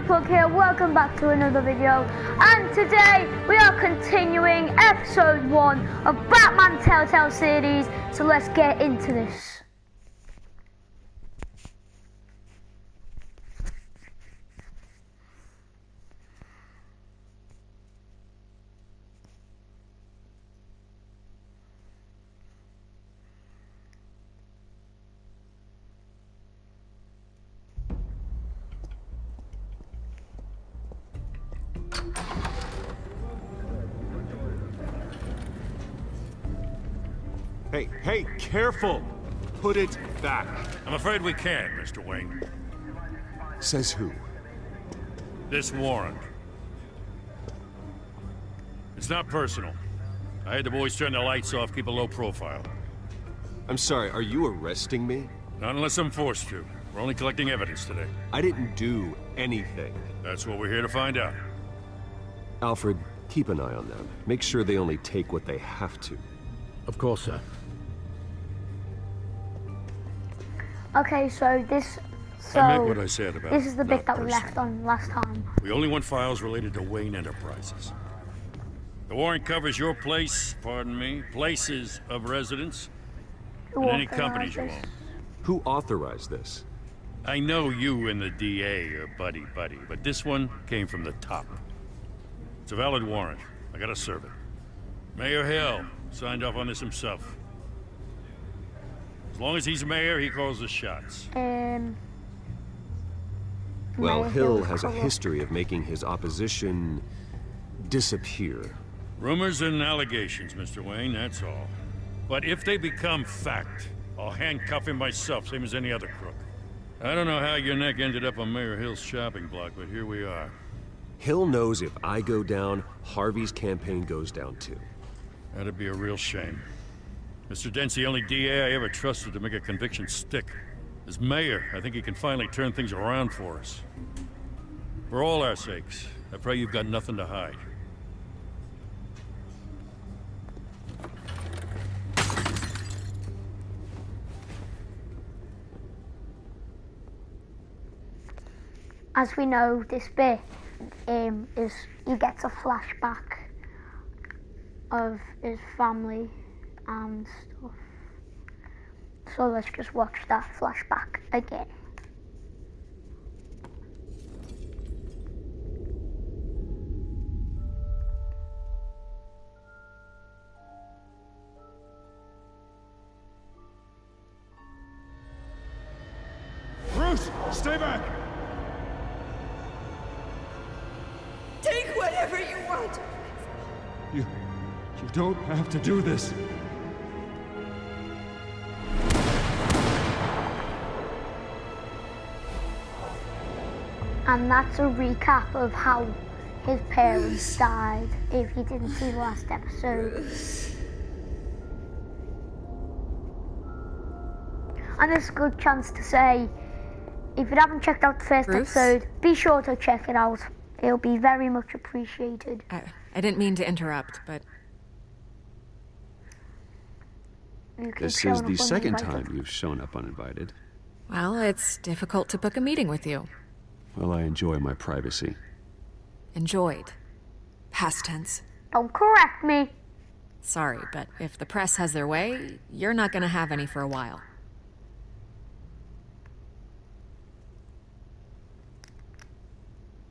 Pug here, welcome back to another video, and today we are continuing episode 1 of Batman Telltale series, so let's get into this. Hey, careful! Put it back. I'm afraid we can't, Mr. Wayne. Says who? This warrant. It's not personal. I had the boys turn the lights off, keep a low profile. I'm sorry, are you arresting me? Not unless I'm forced to. We're only collecting evidence today. I didn't do anything. That's what we're here to find out. Alfred, keep an eye on them. Make sure they only take what they have to. Of course, sir. Okay, so I meant what I said about this is the bit not that we personal. left on last time. We only want files related to Wayne Enterprises. The warrant covers your places of residence, Who and any authorized companies you this? own. Who authorized this? I know you and the DA are buddy-buddy, but this one came from the top. It's a valid warrant. I gotta serve it. Mayor Hill signed off on this himself. As long as he's mayor, he calls the shots. Well, Mayor Hill Hill's has a corrupt. history of making his opposition disappear. Rumors and allegations, Mr. Wayne, that's all. But if they become fact, I'll handcuff him myself, same as any other crook. I don't know how your neck ended up on Mayor Hill's shopping block, but here we are. Hill knows if I go down, Harvey's campaign goes down too. That'd be a real shame. Mr. Dent's the only DA I ever trusted to make a conviction stick. As mayor, I think he can finally turn things around for us. For all our sakes, I pray you've got nothing to hide. As we know, this bit is he gets a flashback of his family and stuff. So let's just watch that flashback again. Bruce, stay back! Take whatever you want. You don't have to do this. And that's a recap of how his parents died, if you didn't see the last episode. And it's a good chance to say, if you haven't checked out the first Bruce? episode, be sure to check it out. It'll be very much appreciated. I didn't mean to interrupt, but You keep This showing is up the second uninvited. time you've shown up uninvited. well, it's difficult to book a meeting with you. Well, I enjoy my privacy. Enjoyed. Past tense. Don't correct me. Sorry, but if the press has their way, you're not gonna have any for a while.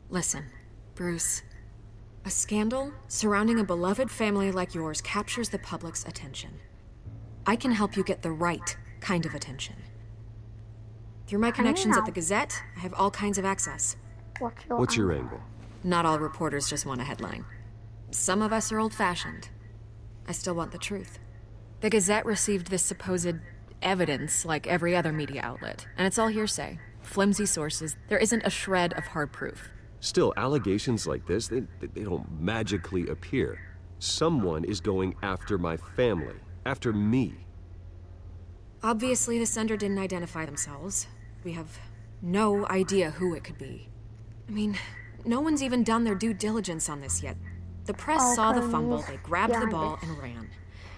Listen, Bruce. A scandal surrounding a beloved family like yours captures the public's attention. I can help you get the right kind of attention. Through my connections at the Gazette, I have all kinds of access. What's your angle? Not all reporters just want a headline. Some of us are old-fashioned. I still want the truth. The Gazette received this supposed evidence like every other media outlet, and it's all hearsay. Flimsy sources. There isn't a shred of hard proof. Still, allegations like this, they don't magically appear. Someone is going after my family, after me. Obviously, the sender didn't identify themselves. We have no idea who it could be. I mean, no one's even done their due diligence on this yet. The press saw the fumble, they grabbed the ball and ran.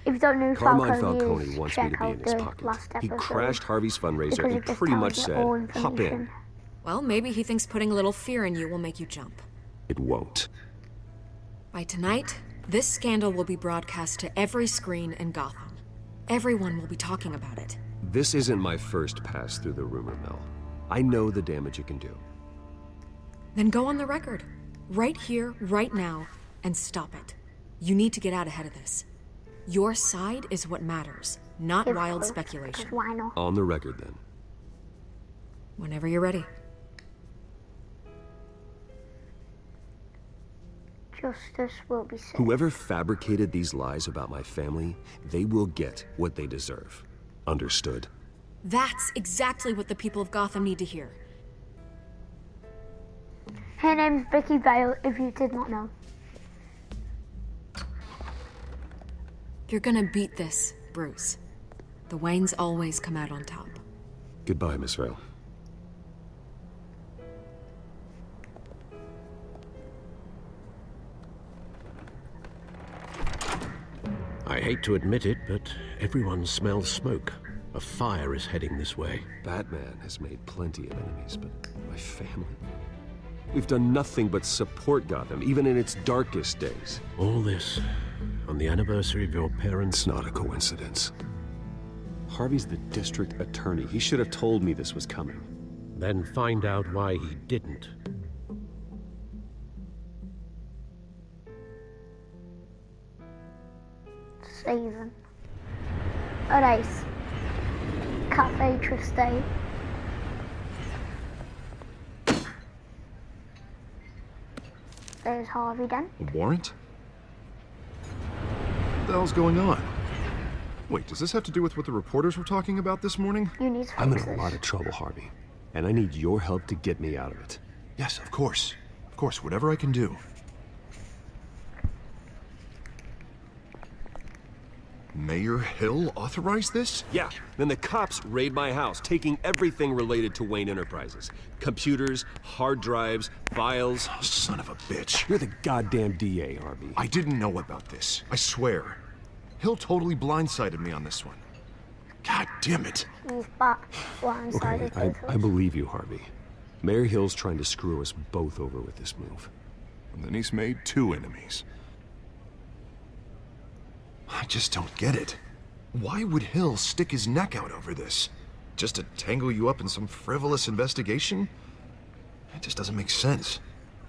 If you don't know who Carmine Falcone Falcone is, wants me check to be out in his the pocket. last He episode, crashed Harvey's fundraiser because and it just pretty tells much you said, all hop in. information. Well, maybe he thinks putting a little fear in you will make you jump. It won't. By tonight, this scandal will be broadcast to every screen in Gotham. Everyone will be talking about it. This isn't my first pass through the rumor mill. I know the damage it can do. Then go on the record. Right here, right now, and stop it. You need to get out ahead of this. Your side is what matters, not Give wild hope, speculation. 'cause why not? On the record, then. Whenever you're ready. Justice will be served. Whoever fabricated these lies about my family, they will get what they deserve. Understood? That's exactly what the people of Gotham need to hear. Her name's Vicky Vale, if you did not know. You're gonna beat this, Bruce. The Waynes always come out on top. Goodbye, Miss Vale. I hate to admit it, but everyone smells smoke. A fire is heading this way. Batman has made plenty of enemies, but my family? We've done nothing but support Gotham, even in its darkest days. All this on the anniversary of your parents' It's not a coincidence. Harvey's the district attorney. He should have told me this was coming. Then find out why he didn't. Saving. Alright. Cafe Triste. There's Harvey then. A warrant? What the hell's going on? Wait, does this have to do with what the reporters were talking about this morning? You need to I'm in fix a this. lot of trouble, Harvey. And I need your help to get me out of it. Yes, of course. Of course, whatever I can do. Mayor Hill authorized this? Yeah, then the cops raid my house, taking everything related to Wayne Enterprises. Computers, hard drives, files. Oh, son of a bitch. You're the goddamn DA, Harvey. I didn't know about this. I swear. Hill totally blindsided me on this one. God damn it. He's back blindsided. Okay, I believe you, Harvey. Mayor Hill's trying to screw us both over with this move. And then he's made two enemies. I just don't get it. Why would Hill stick his neck out over this? Just to tangle you up in some frivolous investigation? It just doesn't make sense.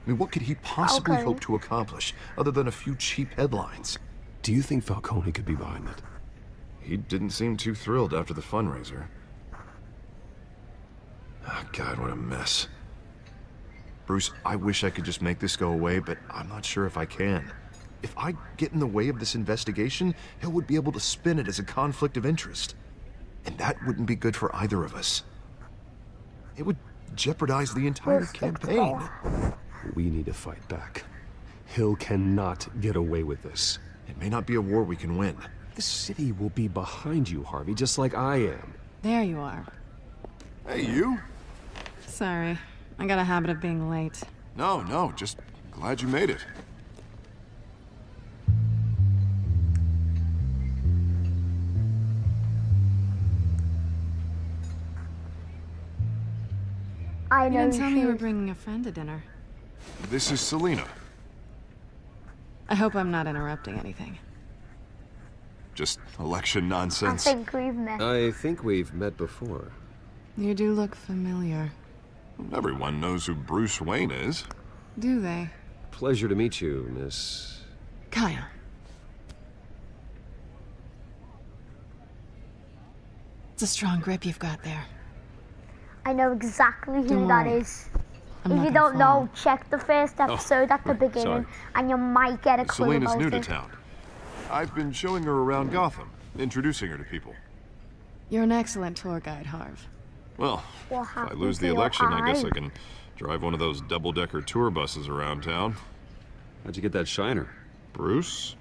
I mean, what could he possibly Okay. hope to accomplish other than a few cheap headlines? Do you think Falcone could be behind it? He didn't seem too thrilled after the fundraiser. Oh, God, what a mess. Bruce, I wish I could just make this go away, but I'm not sure if I can. If I get in the way of this investigation, Hill would be able to spin it as a conflict of interest. And that wouldn't be good for either of us. It would jeopardize the entire We'll stick campaign. together. We need to fight back. Hill cannot get away with this. It may not be a war we can win. The city will be behind you, Harvey, just like I am. There you are. Hey, you? Sorry. I got a habit of being late. No, just glad you made it. I You know didn't tell me you were she's- bringing a friend to dinner. This is Selena. I hope I'm not interrupting anything. Just election I nonsense. think we've met. I think we've met before. You do look familiar. Everyone knows who Bruce Wayne is. Do they? Pleasure to meet you, Miss... Kyle. It's a strong grip you've got there. I know exactly who Don't that worry. is. I'm If not you gonna don't fall. know, check the first episode at the right, beginning, sorry. and you might get a clue Selena's about new to it. town. I've been showing her around Gotham, introducing her to people. You're an excellent tour guide, Harv. Well, What if I happened lose to the your election, I guess eye? I can drive one of those double-decker tour buses around town. How'd you get that shiner? Bruce?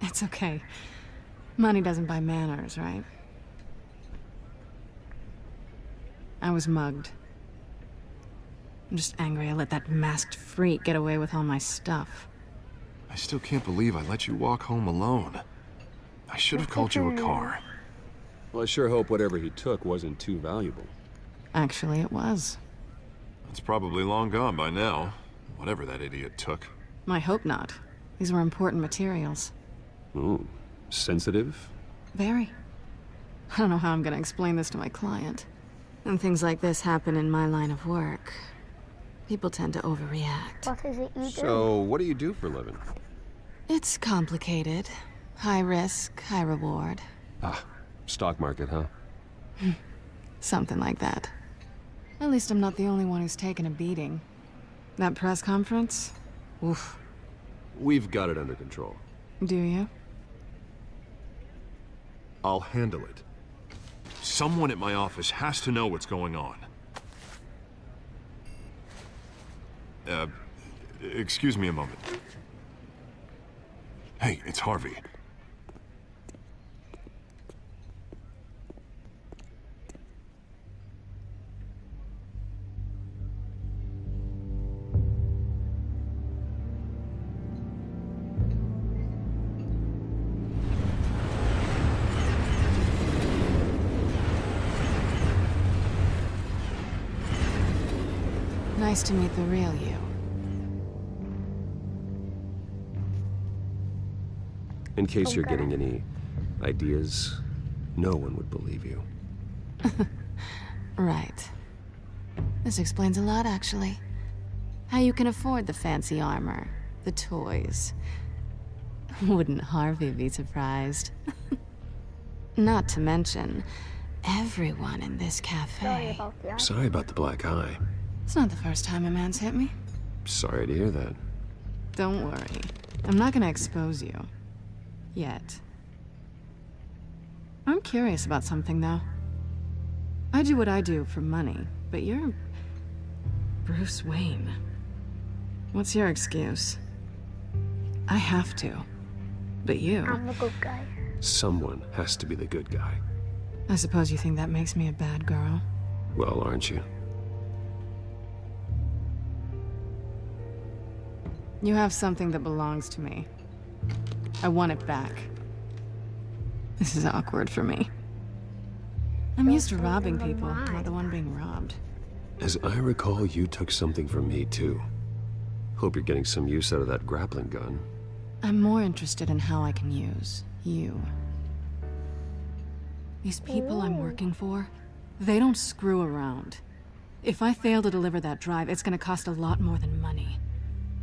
It's okay. Money doesn't buy manners, right? I was mugged. I'm just angry I let that masked freak get away with all my stuff. I still can't believe I let you walk home alone. I should have called you a car. Well, I sure hope whatever he took wasn't too valuable. Actually, it was. It's probably long gone by now. Whatever that idiot took. I hope not. These were important materials. Ooh, sensitive? Very. I don't know how I'm gonna explain this to my client. When things like this happen in my line of work, people tend to overreact. What is it you do? So, what do you do for a living? It's complicated. High risk, high reward. Ah, stock market, huh? Something like that. At least I'm not the only one who's taken a beating. That press conference? Oof. We've got it under control. Do you? I'll handle it. Someone at my office has to know what's going on. Excuse me a moment. Hey, it's Harvey. Nice to meet the real you. In case you're getting any ideas, no one would believe you. Right. This explains a lot, actually. How you can afford the fancy armor, the toys. Wouldn't Harvey be surprised? Not to mention, everyone in this Sorry cafe. about the eye. Sorry about the black eye. It's not the first time a man's hit me. Sorry to hear that. Don't worry. I'm not gonna expose you. Yet. I'm curious about something, though. I do what I do for money, but you're... Bruce Wayne. What's your excuse? I have to. But you... I'm the good guy. Someone has to be the good guy. I suppose you think that makes me a bad girl? Well, aren't you? You have something that belongs to me. I want it back. This is awkward for me. I'm used to robbing people, not the one being robbed. As I recall, you took something from me, too. Hope you're getting some use out of that grappling gun. I'm more interested in how I can use you. These people I'm working for, they don't screw around. If I fail to deliver that drive, it's gonna cost a lot more than money.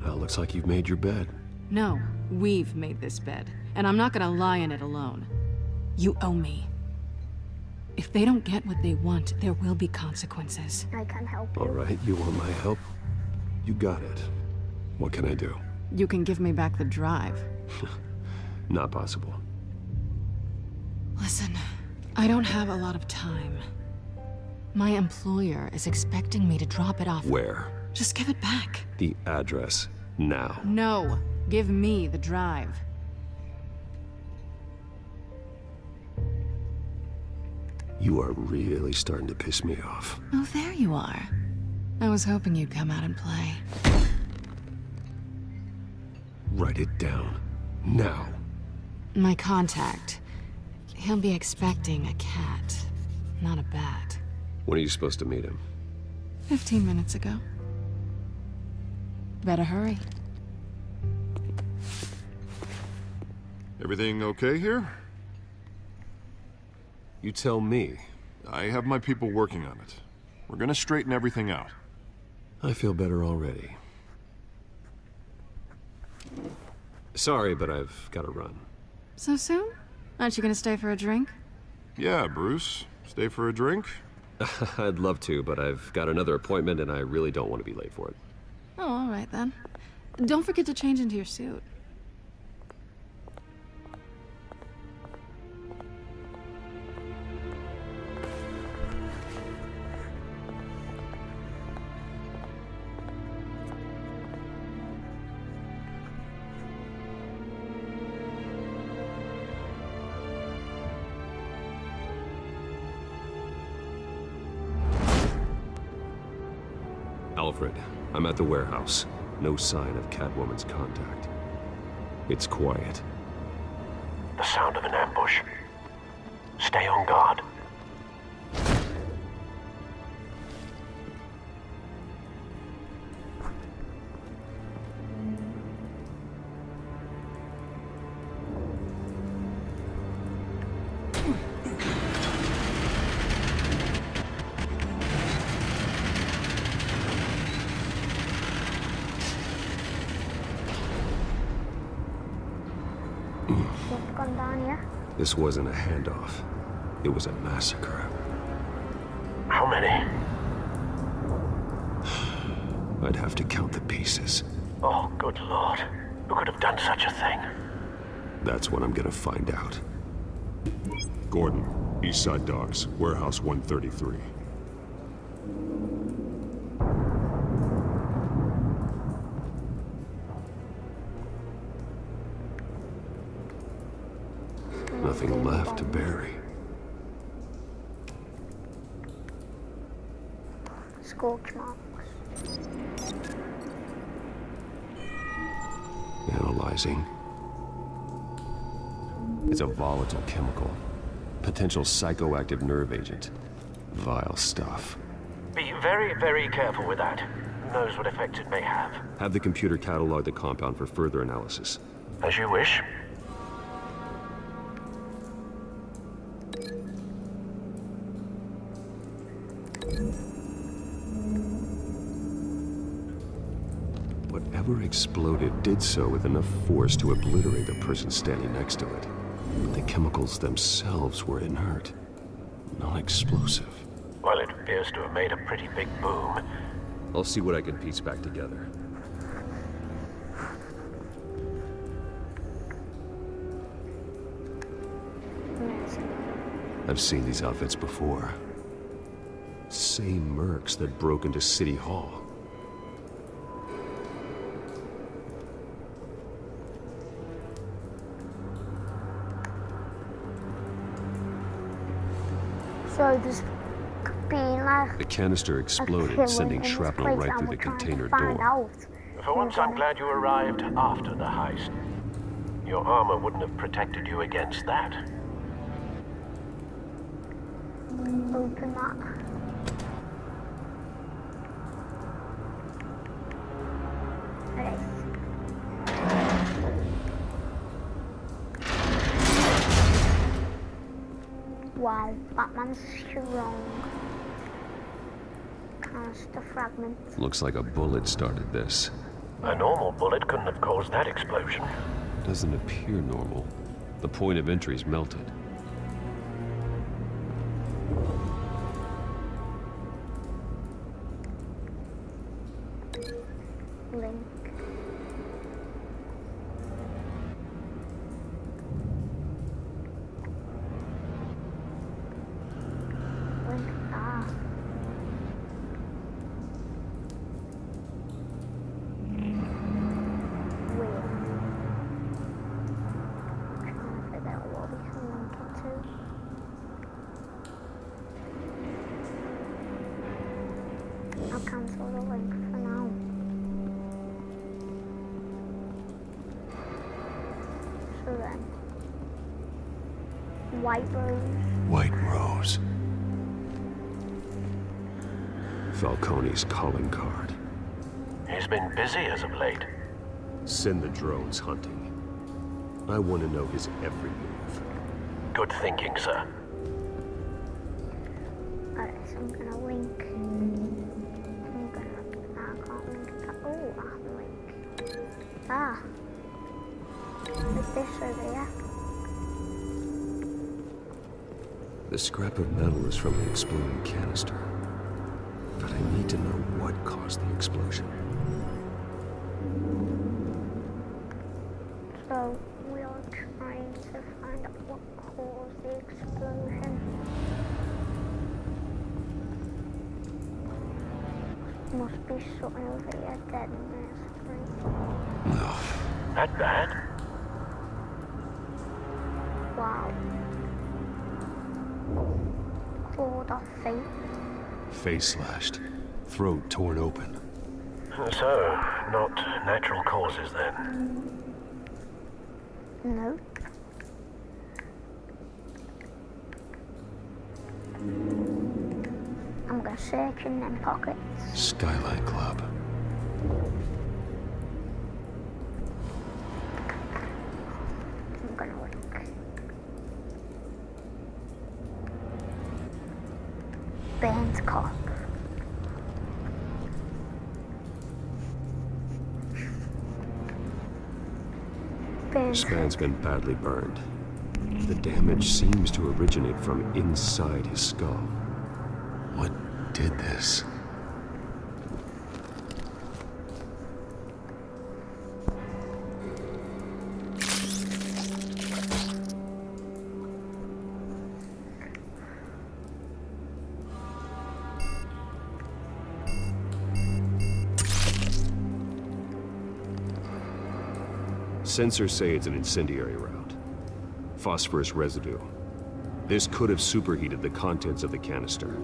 Well, looks like you've made your bed. No, we've made this bed, and I'm not gonna lie in it alone. You owe me. If they don't get what they want, there will be consequences. I can help All you. right, you want my help? You got it. What can I do? You can give me back the drive. Not possible. Listen, I don't have a lot of time. My employer is expecting me to drop it off. Where? Just give it back. The address. Now. No, give me the drive. You are really starting to piss me off. Oh, there you are. I was hoping you'd come out and play. Write it down. Now. My contact. He'll be expecting a cat, not a bat. When are you supposed to meet him? 15 minutes ago. Better hurry. Everything okay here? You tell me. I have my people working on it. We're gonna straighten everything out. I feel better already. Sorry, but I've got to run. So soon? Aren't you gonna stay for a drink? Yeah, Bruce. Stay for a drink? I'd love to, but I've got another appointment and I really don't want to be late for it. Oh, all right then. Don't forget to change into your suit. Alfred, I'm at the warehouse. No sign of Catwoman's contact. It's quiet. The sound of an ambush. Stay on guard. going down here? This wasn't a handoff. It was a massacre. How many? I'd have to count the pieces. Oh, good lord. Who could have done such a thing? That's what I'm gonna find out. Gordon, Eastside Docks, Warehouse 133. Nothing left to bury. Scorch marks. Analyzing. It's a volatile chemical. Potential psychoactive nerve agent. Vile stuff. Be very, very careful with that. Who knows what effects it may have. Have the computer catalog the compound for further analysis. As you wish. Whatever exploded did so with enough force to obliterate the person standing next to it. But the chemicals themselves were inert, non-explosive. Well, it appears to have made a pretty big boom. I'll see what I can piece back together. I've seen these outfits before. Same mercs that broke into City Hall. So there's been like The canister exploded, sending shrapnel right through the container door. For once, I'm glad you arrived after the heist. Your armor wouldn't have protected you against that. Open that. Okay. Wow, Batman's strong. Canister fragment. Looks like a bullet started this. A normal bullet couldn't have caused that explosion. Doesn't appear normal. The point of entry's melted. Link. Link. Ah. Weird. Trying to figure out what we can link it to. I'll cancel the link for now. So then, White Rose. White Rose. Falcone's calling card. He's been busy as of late. Send the drones hunting. I want to know his every move. Good thinking, sir. Alright, so I'm gonna link. I can't link that. Oh, I have a link. Ah. There's this over here. The scrap of metal is from the exploding canister. But I need to know what caused the explosion. So we are trying to find out what caused the explosion. Must be something over here dead in this. No. That bad? Wow. Clawed off feet. Face slashed. Throat torn open. So, not natural causes then. Nope. I'm gonna search in them pockets. Skyline Club. I'm gonna look. Burnt cock. Burnt. Span's been badly burned. The damage seems to originate from inside his skull. What did this? Sensors say it's an incendiary route. Phosphorus residue. This could have superheated the contents of the canister.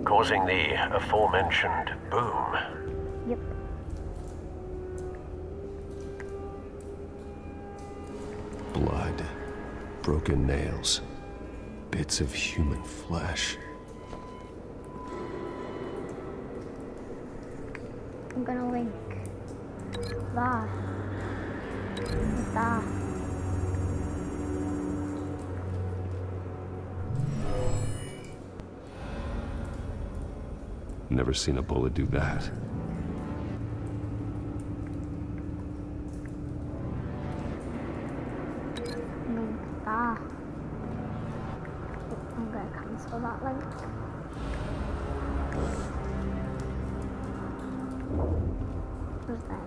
Causing the aforementioned boom. Yep. Blood. Broken nails. Bits of human flesh. I'm gonna link that with that. Never seen a bullet do that. Link that. I'm gonna cancel that link. Because then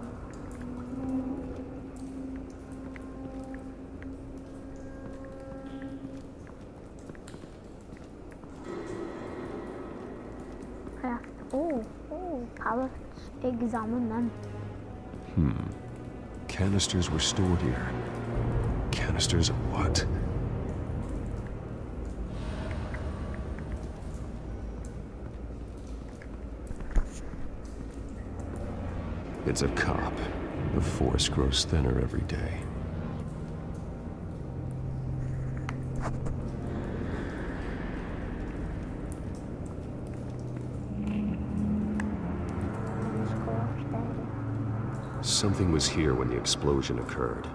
I have to, pallets, examine them. Canisters were stored here. Canisters of what? It's a cop. The force grows thinner every day. Let's go upstairs. Something was here when the explosion occurred.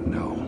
No.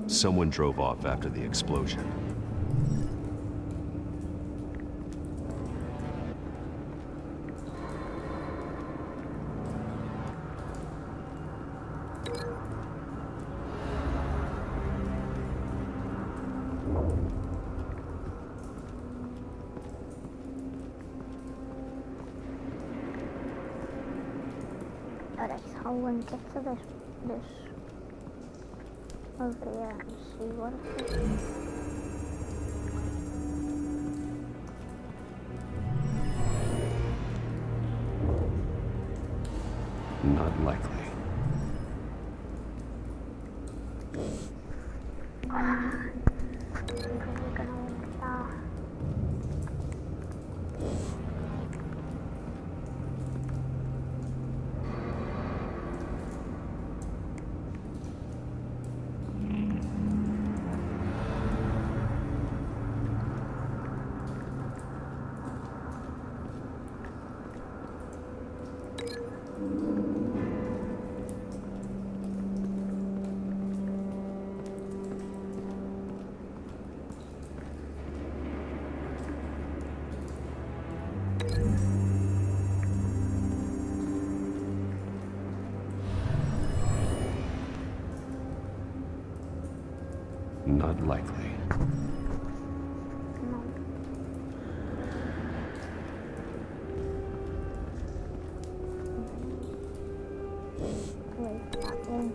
Someone drove off after the explosion. Alright, I'll link it to this over here and see what it is. Not likely. We're gonna link that. Not likely. No. Wait, that link.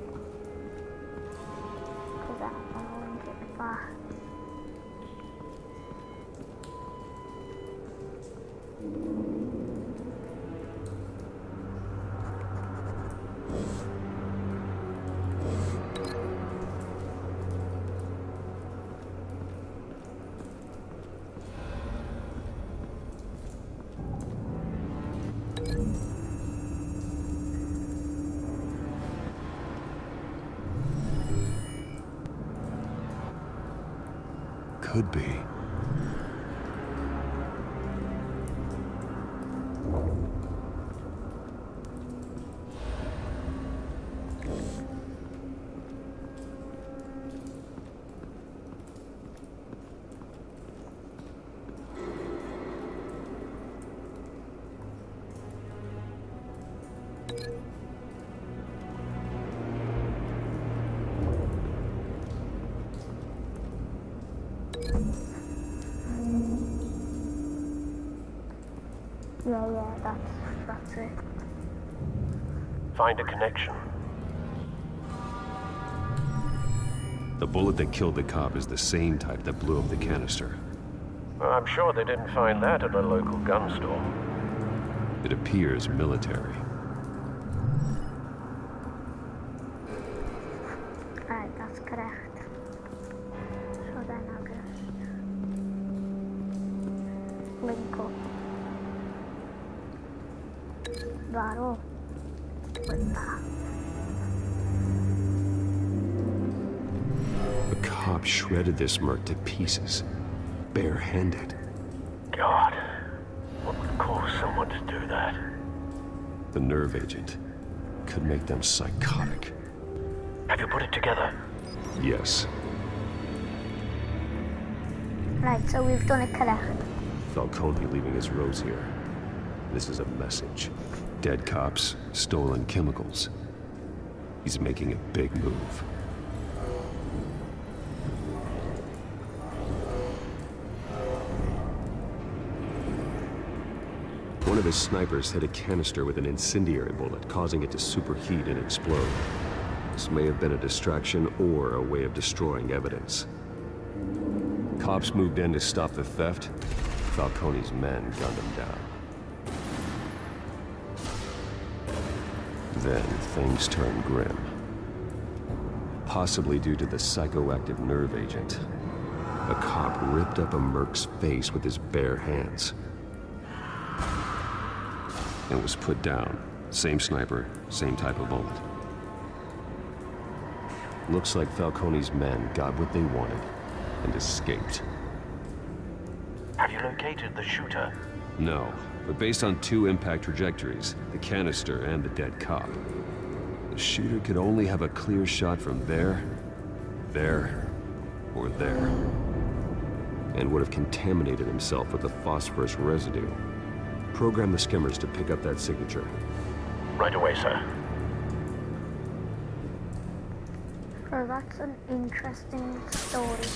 Because I'm gonna link it back. could be. Yeah, that's it. Find a connection. The bullet that killed the cop is the same type that blew up the canister. Well, I'm sure they didn't find that at a local gun store. It appears military. Right, that's correct. So then I'll just link up that up with that. The cop shredded this merc to pieces, barehanded. God, what would cause someone to do that? The nerve agent could make them psychotic. Have you put it together? Yes, Right, so we've done it correct. Falcone leaving his rose here. This is a message. Dead cops, stolen chemicals. He's making a big move. One of his snipers hit a canister with an incendiary bullet, causing it to superheat and explode. This may have been a distraction or a way of destroying evidence. Cops moved in to stop the theft. Falcone's men gunned him down. Then things turned grim. Possibly due to the psychoactive nerve agent. A cop ripped up a merc's face with his bare hands. And was put down. Same sniper, same type of bullet. Looks like Falcone's men got what they wanted and escaped. Have you located the shooter? No, but based on two impact trajectories, the canister and the dead cop, the shooter could only have a clear shot from there, or there, and would have contaminated himself with the phosphorus residue. Program the skimmers to pick up that signature. Right away, sir. So that's an interesting story.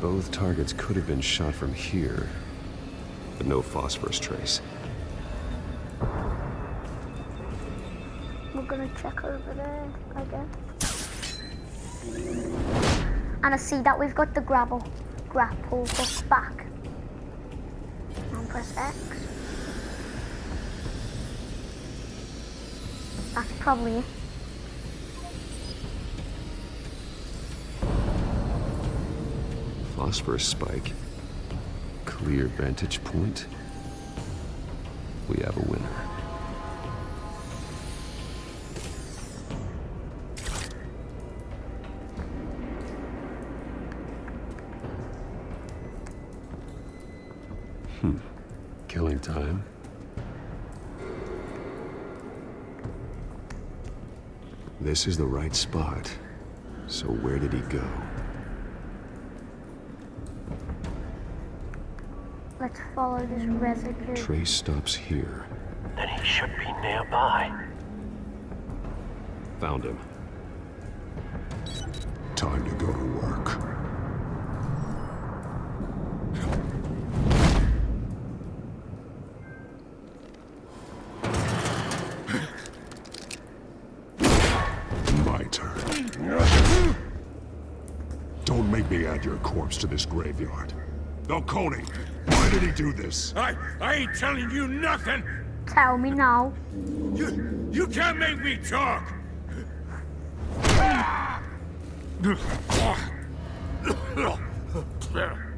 Both targets could have been shot from here, but no phosphorus trace. We're gonna check over there, I guess. And I see that we've got the grapple hook back. And press X. That's probably it. Phosphorus spike. Clear vantage point. We have a winner. Killing time. This is the right spot. So where did he go? Let's follow this residue. Trace stops here. Then he should be nearby. Found him. Time to go to work. My turn. Don't make me add your corpse to this graveyard. Falcone, why did he do this? I ain't telling you nothing! Tell me now. You can't make me talk!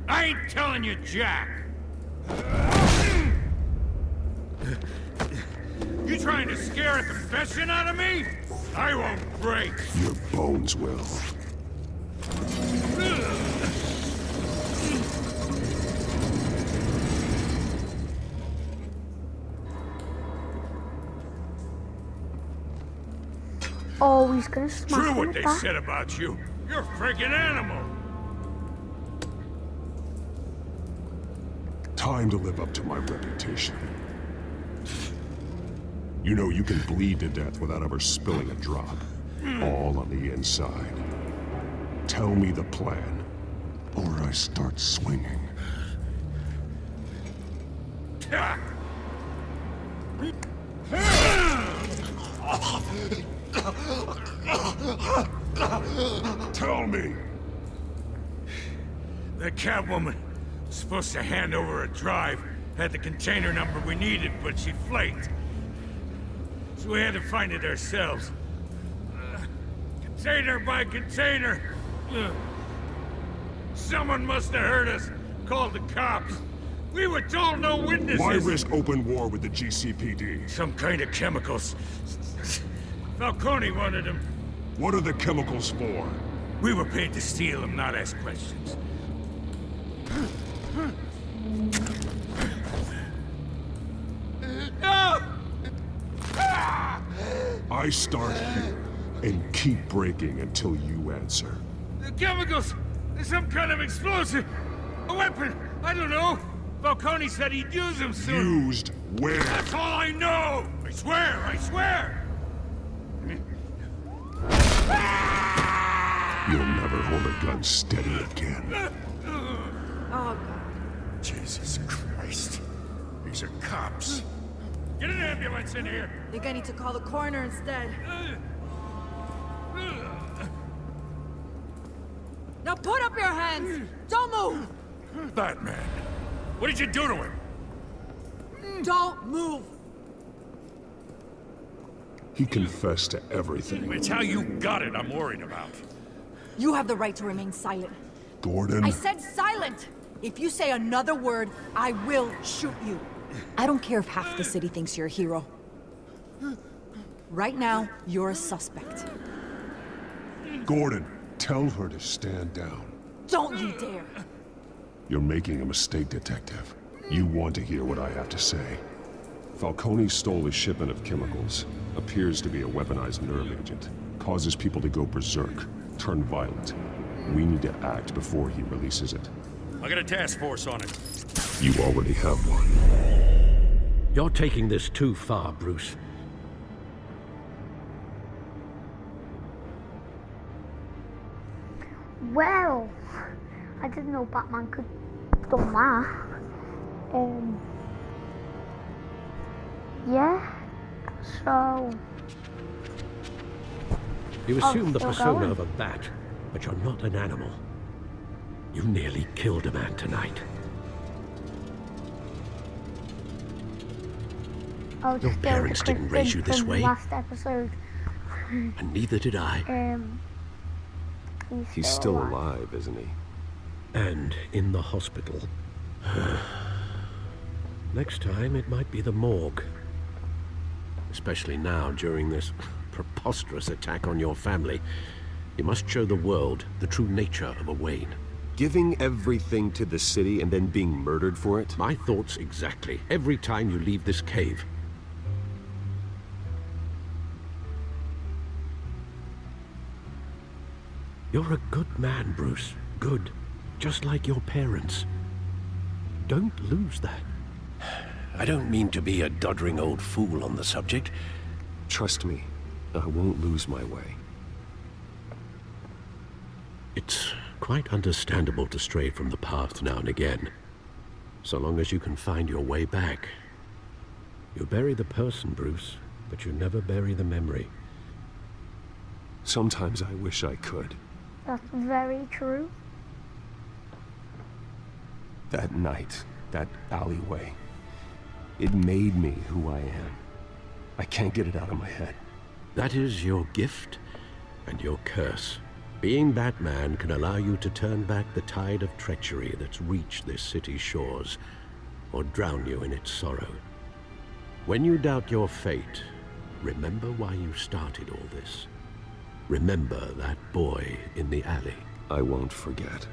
I ain't telling you jack. You trying to scare a confession out of me? I won't break. Your bones will. Oh, he's gonna smash True him what with they that. said about you. You're a freaking animal. Time to live up to my reputation. You know you can bleed to death without ever spilling a drop. All on the inside. Tell me the plan, or I start swinging. Tell me! The Catwoman was supposed to hand over a drive, had the container number we needed, but she flaked. So we had to find it ourselves. Container by container. Someone must have heard us, called the cops. We were told no witnesses. Why risk open war with the GCPD? Some kind of chemicals. Falcone wanted them. What are the chemicals for? We were paid to steal them, not ask questions. No! I start here and keep breaking until you answer. The chemicals! There's some kind of explosive! A weapon! I don't know! Falcone said he'd use them soon! Used where? That's all I know! I swear! I swear! You'll never hold a gun steady again. Oh, God. Jesus Christ. These are cops. Get an ambulance in here! Think I need to call the coroner instead. Now put up your hands! Don't move! Batman, what did you do to him? Don't move! He confessed to everything. It's how you got it I'm worried about. You have the right to remain silent. Gordon, I said silent! If you say another word, I will shoot you. I don't care if half the city thinks you're a hero. Right now, you're a suspect. Gordon, tell her to stand down. Don't you dare! You're making a mistake, Detective. You want to hear what I have to say. Falcone stole a shipment of chemicals. Appears to be a weaponized nerve agent. Causes people to go berserk, turn violent. We need to act before he releases it. I got a task force on it. You already have one. You're taking this too far, Bruce. Well, I didn't know Batman could have done that. Yeah. So. You assume the still persona going. of a bat, but you're not an animal. You nearly killed a man tonight. I'll Your just go with parents the didn't quick raise you thing this from way. Last episode. And neither did I. He's still alive, isn't he? And in the hospital. Next time, it might be the morgue. Especially now, during this preposterous attack on your family. You must show the world the true nature of a Wayne. Giving everything to the city and then being murdered for it? My thoughts exactly. Every time you leave this cave. You're a good man, Bruce. Good. Just like your parents. Don't lose that. I don't mean to be a doddering old fool on the subject. Trust me, I won't lose my way. It's quite understandable to stray from the path now and again. So long as you can find your way back. You bury the person, Bruce, but you never bury the memory. Sometimes I wish I could. That's very true. That night, that alleyway, it made me who I am. I can't get it out of my head. That is your gift and your curse. Being Batman can allow you to turn back the tide of treachery that's reached this city's shores, or drown you in its sorrow. When you doubt your fate, remember why you started all this. Remember that boy in the alley. I won't forget.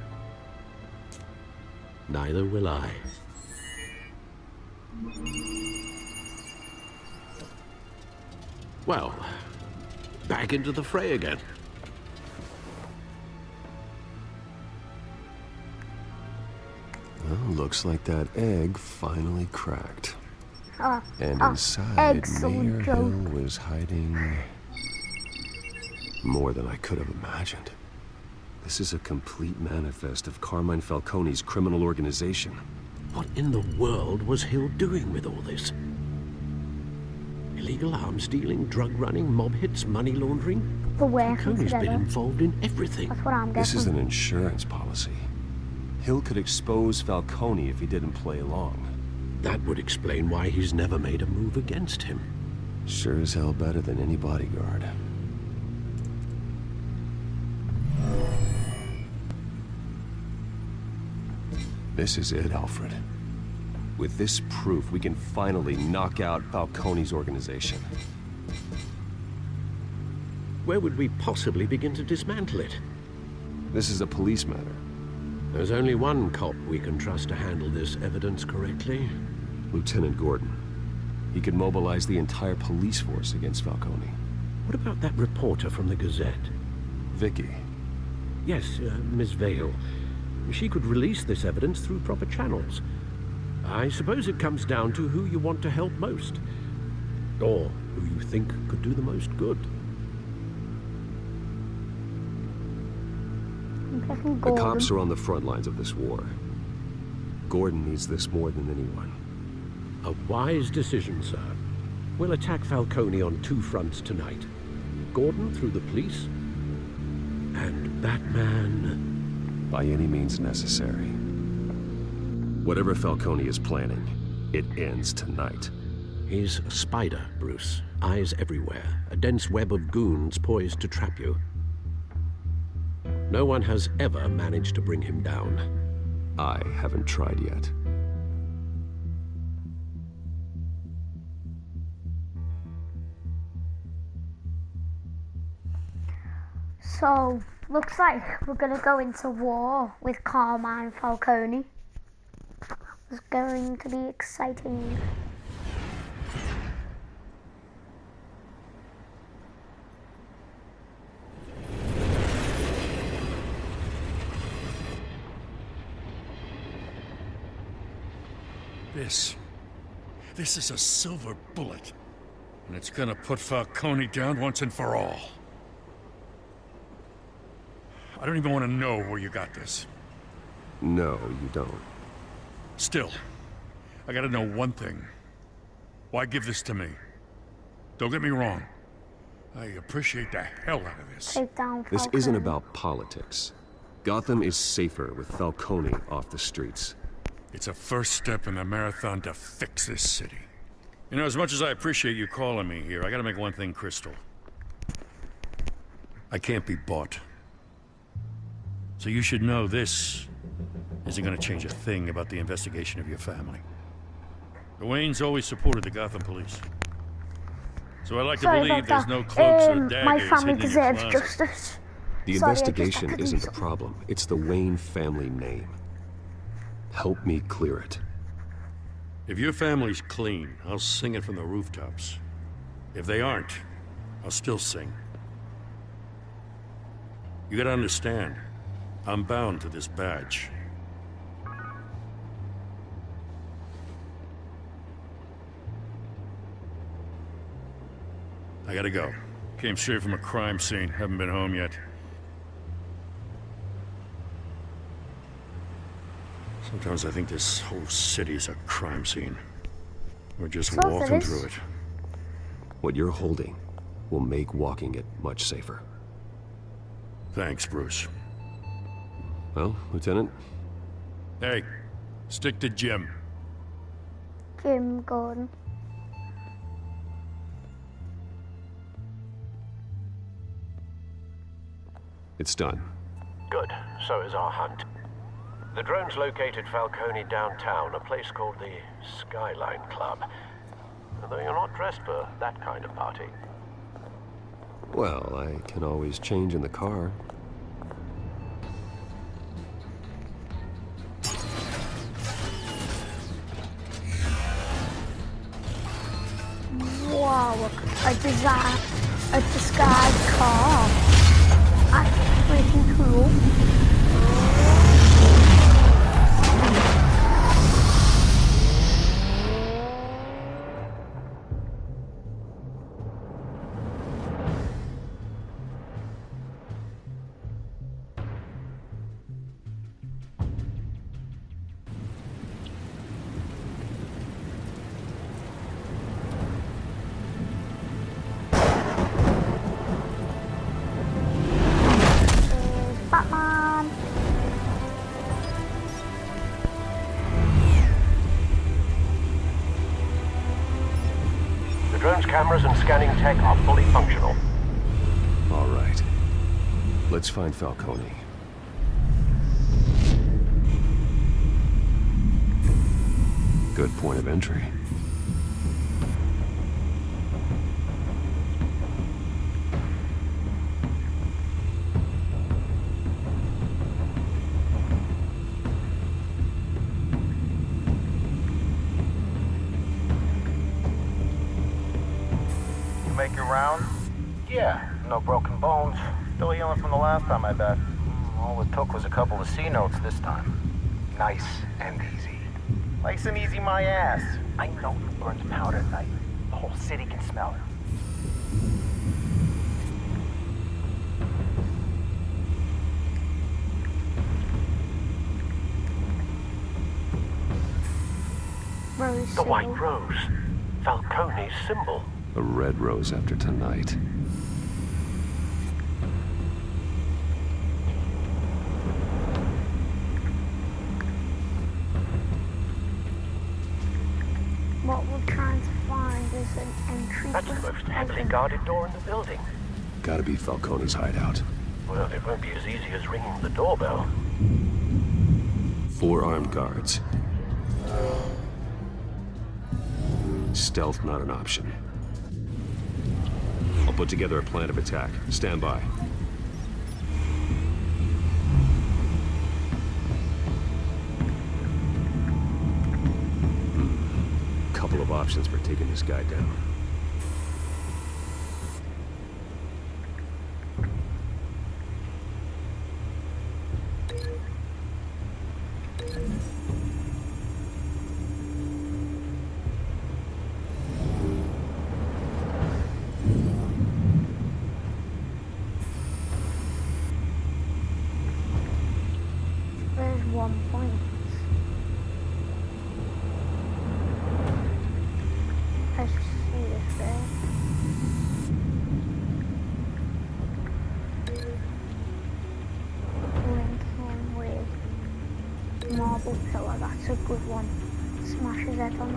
Neither will I. Well, back into the fray again. Well, looks like that egg finally cracked. And egg, inside, someone Mayor Hill joke. was hiding more than I could have imagined. This is a complete manifest of Carmine Falcone's criminal organization. What in the world was Hill doing with all this? Illegal arms dealing, drug running, mob hits, money laundering? The working Falcone's been together. involved in everything. That's what I'm guessing. This is an insurance policy. Hill could expose Falcone if he didn't play along. That would explain why he's never made a move against him. Sure as hell better than any bodyguard. This is it, Alfred. With this proof, we can finally knock out Falcone's organization. Where would we possibly begin to dismantle it? This is a police matter. There's only one cop we can trust to handle this evidence correctly. Lieutenant Gordon. He could mobilize the entire police force against Falcone. What about that reporter from the Gazette? Vicky. Yes, Miss Vale. She could release this evidence through proper channels. I suppose it comes down to who you want to help most. Or who you think could do the most good. I'm guessing The Gordon. cops are on the front lines of this war. Gordon needs this more than anyone. A wise decision, sir. We'll attack Falcone on two fronts tonight. Gordon through the police, and Batman... By any means necessary. Whatever Falcone is planning, it ends tonight. He's a spider, Bruce. Eyes everywhere. A dense web of goons poised to trap you. No one has ever managed to bring him down. I haven't tried yet. So, looks like we're gonna go into war with Carmine Falcone. It's going to be exciting. This is a silver bullet. And it's gonna put Falcone down once and for all. I don't even want to know where you got this. No, you don't. Still, I gotta know one thing. Why give this to me? Don't get me wrong. I appreciate the hell out of this. Take down Falcone. This isn't about politics. Gotham is safer with Falcone off the streets. It's a first step in the marathon to fix this city. You know, as much as I appreciate you calling me here, I gotta make one thing crystal. I can't be bought. So you should know this isn't gonna change a thing about the investigation of your family. The Waynes always supported the Gotham police. So I like to Sorry believe about there's that. no cloaks or daggers my family hidden in your deserves closet. justice. The Sorry, I just investigation had to do isn't the something. problem. It's the Wayne family name. Help me clear it. If your family's clean, I'll sing it from the rooftops. If they aren't, I'll still sing. You gotta understand, I'm bound to this badge. I gotta go. Came straight from a crime scene. Haven't been home yet. Sometimes I think this whole city's a crime scene. We're just So walking that is- through it. What you're holding will make walking it much safer. Thanks, Bruce. Well, Lieutenant, Hey, stick to Jim. Jim Gordon. It's done. Good. So is our hunt. The drones located Falcone downtown, a place called the Skyline Club. Although you're not dressed for that kind of party. Well, I can always change in the car. Wow, a disguised car. That's pretty cool. Batman. The drone's cameras and scanning tech are fully functional. All right. Let's find Falcone. Good point of entry. Make your round? Yeah, no broken bones. Still healing from the last time, I bet. All it took was a couple of C notes this time. Nice and easy. Nice and easy my ass. I know you burned powder at night. The whole city can smell it. Rose The white symbol. rose. Falcone's symbol. A red rose after tonight. What we're trying to find is an entry. That's the most heavily guarded door in the building. Gotta be Falcone's hideout. Well, it won't be as easy as ringing the doorbell. 4 armed guards. Stealth not an option. I'll put together a plan of attack. Stand by. Couple of options for taking this guy down. There's 1 point. Let's see this there. Link him with marble pillar. That's a good one. Smash his head on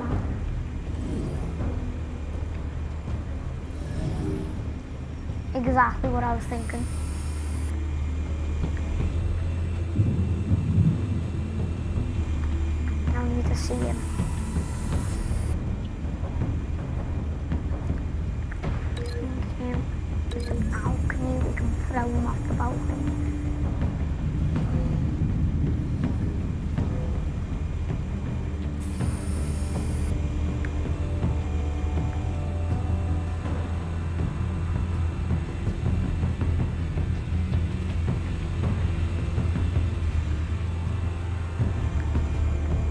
that. Exactly what I was thinking. I need to see him. With the balcony, we can throw him off the balcony.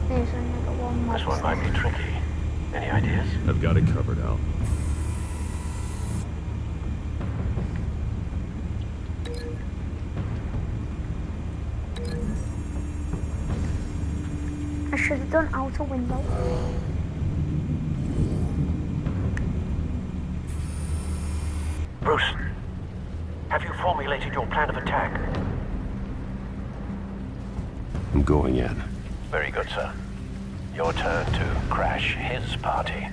There's another one. This one might be tricky. Any ideas? I've got it covered, Al. I should have done outer window. Bruce, have you formulated your plan of attack? I'm going in. Very good, sir. Your turn to crash his party.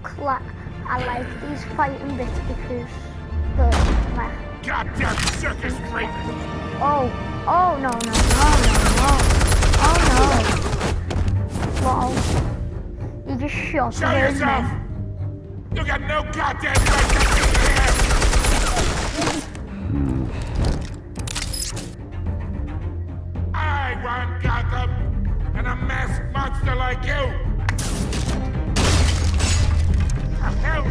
I like these fighting bits because the Goddamn circus freak! Oh no. Oh no. You just shot Show those yourself! men. You got no goddamn right to be here! I run Gotham, and a masked monster like you! The hell?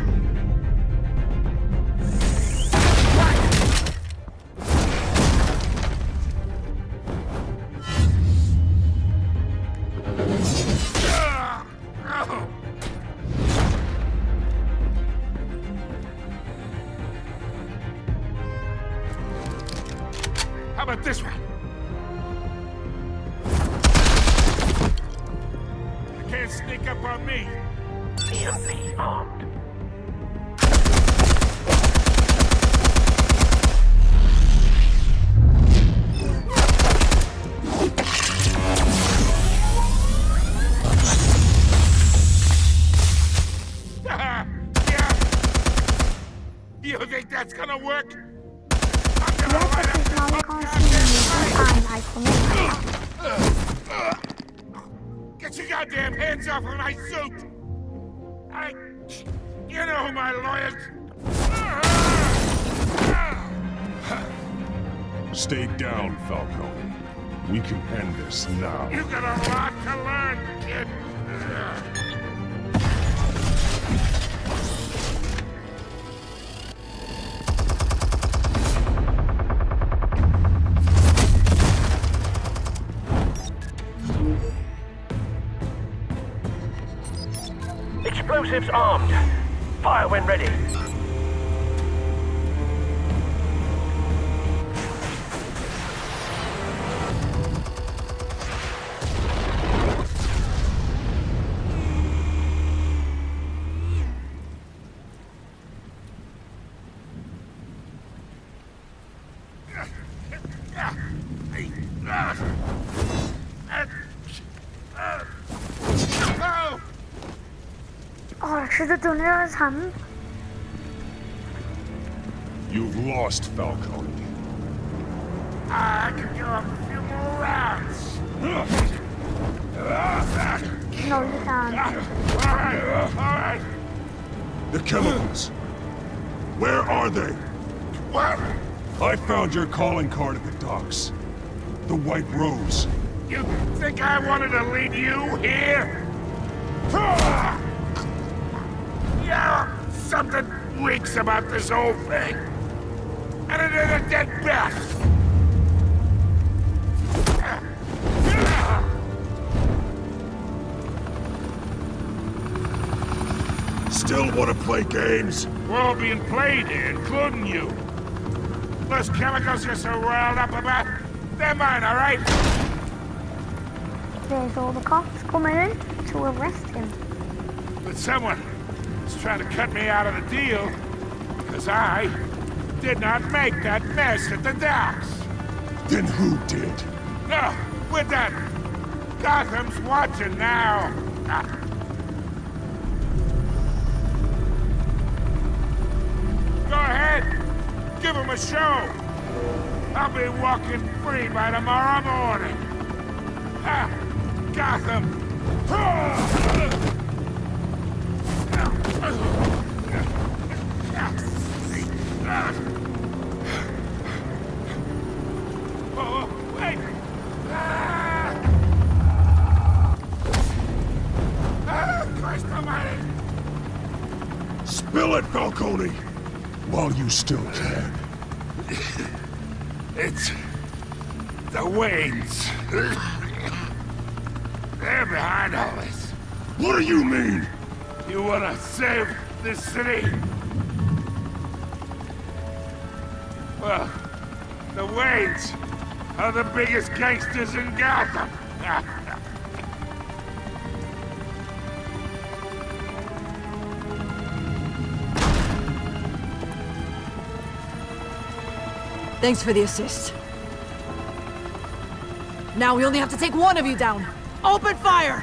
How about this one? You can't sneak up on me. EMP armed. Yeah. You think that's gonna work? Yes, because now you can't see me and I come in. Get your goddamn hands off of my suit! You know who my lawyers... Stay down, Falcone. We can end this now. You got a lot to learn, kid. Explosives armed. Fire when ready. Oh, I should have done it on his hand. You've lost, Falcone. I could go a few more rounds. No, you can't. All right. The chemicals. Where are they? What? I found your calling card at the docks. The White Rose. You think I wanted to leave you here? Yeah, something reeks about this whole thing. And it is a dead bat. Still want to play games? We're all being played here, including you. Those chemicals you're so riled up about, they're mine, all right? There's all the cops coming in to arrest him. But someone is trying to cut me out of the deal because I did not make that mess at the docks. Then who did? No, we're done. Gotham's watching now. Go ahead. Give him a show. I'll be walking free by tomorrow morning. Gotham. Oh, wait. Christ almighty. Spill it, Falcone! While you still can. It's the Waynes. They're behind all this. What do you mean? You wanna save this city? Well, the Waynes are the biggest gangsters in Gotham. Thanks for the assist. Now we only have to take one of you down. Open fire!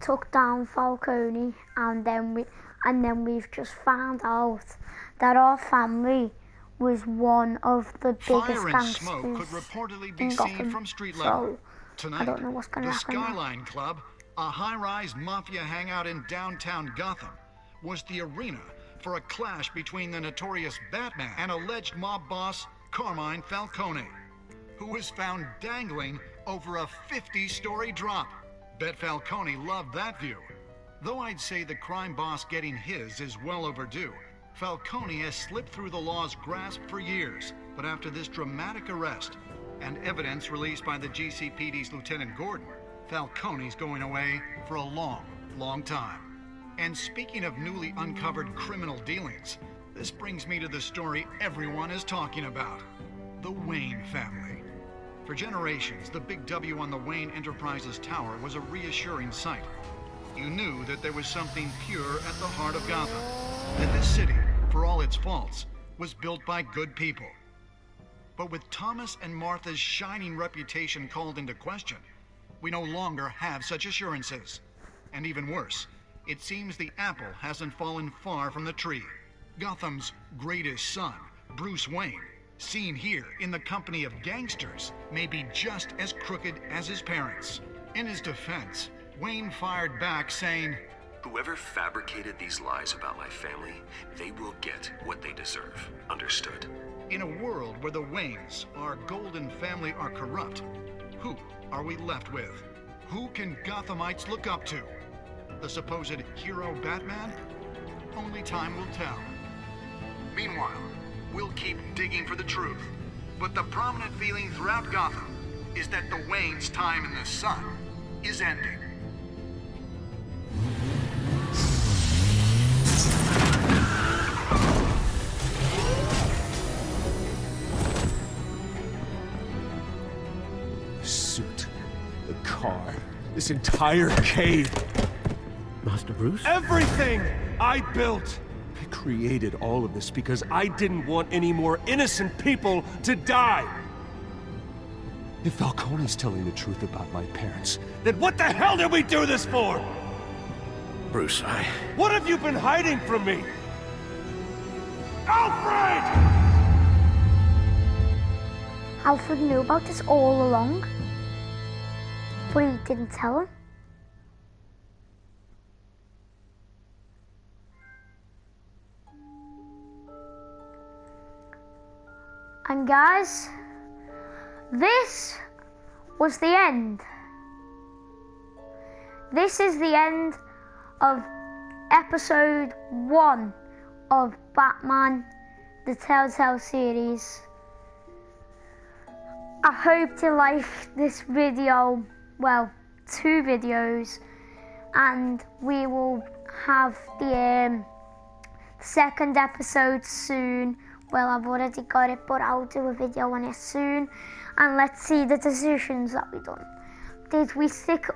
took down Falcone, and then we've just found out that our family was one of the biggest Fire and gangsters smoke could reportedly be in seen Gotham. from street level. So Tonight, I don't know what's going to the happen now. Skyline Club, a high-rise mafia hangout in downtown Gotham, was the arena for a clash between the notorious Batman and alleged mob boss Carmine Falcone, who was found dangling over a 50-story drop. Bet Falcone loved that view. Though I'd say the crime boss getting his is well overdue, Falcone has slipped through the law's grasp for years. But after this dramatic arrest and evidence released by the GCPD's Lieutenant Gordon, Falcone's going away for a long, long time. And speaking of newly uncovered criminal dealings, this brings me to the story everyone is talking about: the Wayne family. For generations, the big W on the Wayne Enterprises Tower was a reassuring sight. You knew that there was something pure at the heart of Gotham, that this city, for all its faults, was built by good people. But with Thomas and Martha's shining reputation called into question, we no longer have such assurances. And even worse, it seems the apple hasn't fallen far from the tree. Gotham's greatest son, Bruce Wayne, seen here in the company of gangsters, may be just as crooked as his parents. In his defense, Wayne fired back saying, "Whoever fabricated these lies about my family, they will get what they deserve. Understood?" in a world where the Waynes, our golden family, are corrupt, who are we left with? Who can Gothamites look up to? The supposed hero Batman? Only time will tell. Meanwhile, we'll keep digging for the truth. But the prominent feeling throughout Gotham is that the Waynes' time in the sun is ending. Suit, the car, this entire cave. Master Bruce? Everything I built! I created all of this because I didn't want any more innocent people to die! If Falcone's telling the truth about my parents, then what the hell did we do this for? Bruce, What have you been hiding from me? Alfred! Alfred knew about this all along, but he didn't tell him. And guys, this was the end. This is the end of episode 1 of Batman, the Telltale series. I hope you liked this video, well, 2 videos, and we will have the second episode soon. Well, I've already got it, but I'll do a video on it soon, and let's see the decisions that we done. Did we stick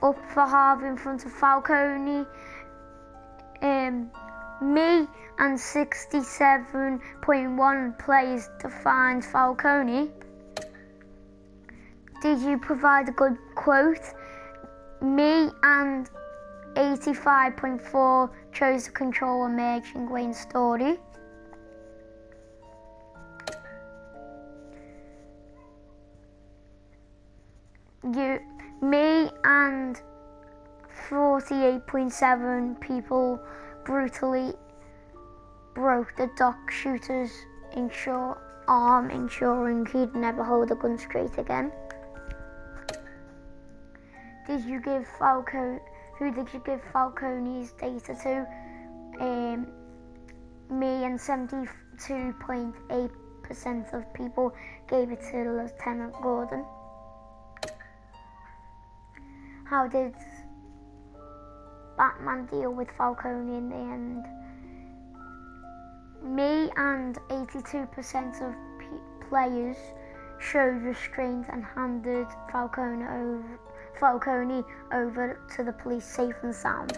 up for Harvey in front of Falcone? Me and 67.1 players to find Falcone. Did you provide a good quote? Me and 85.4 chose to control emerging Wayne story. Me and 48.7 people brutally broke the dock shooter's arm, ensuring he'd never hold a gun straight again. Did you give who did you give Falcone's data to? Me and 72.8% of people gave it to Lieutenant Gordon. How did Batman deal with Falcone in the end? Me and 82% of players showed restraint and handed Falcone over to the police safe and sound.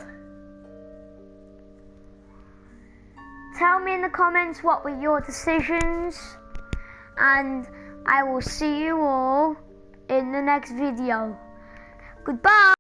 Tell me in the comments what were your decisions, and I will see you all in the next video. Goodbye!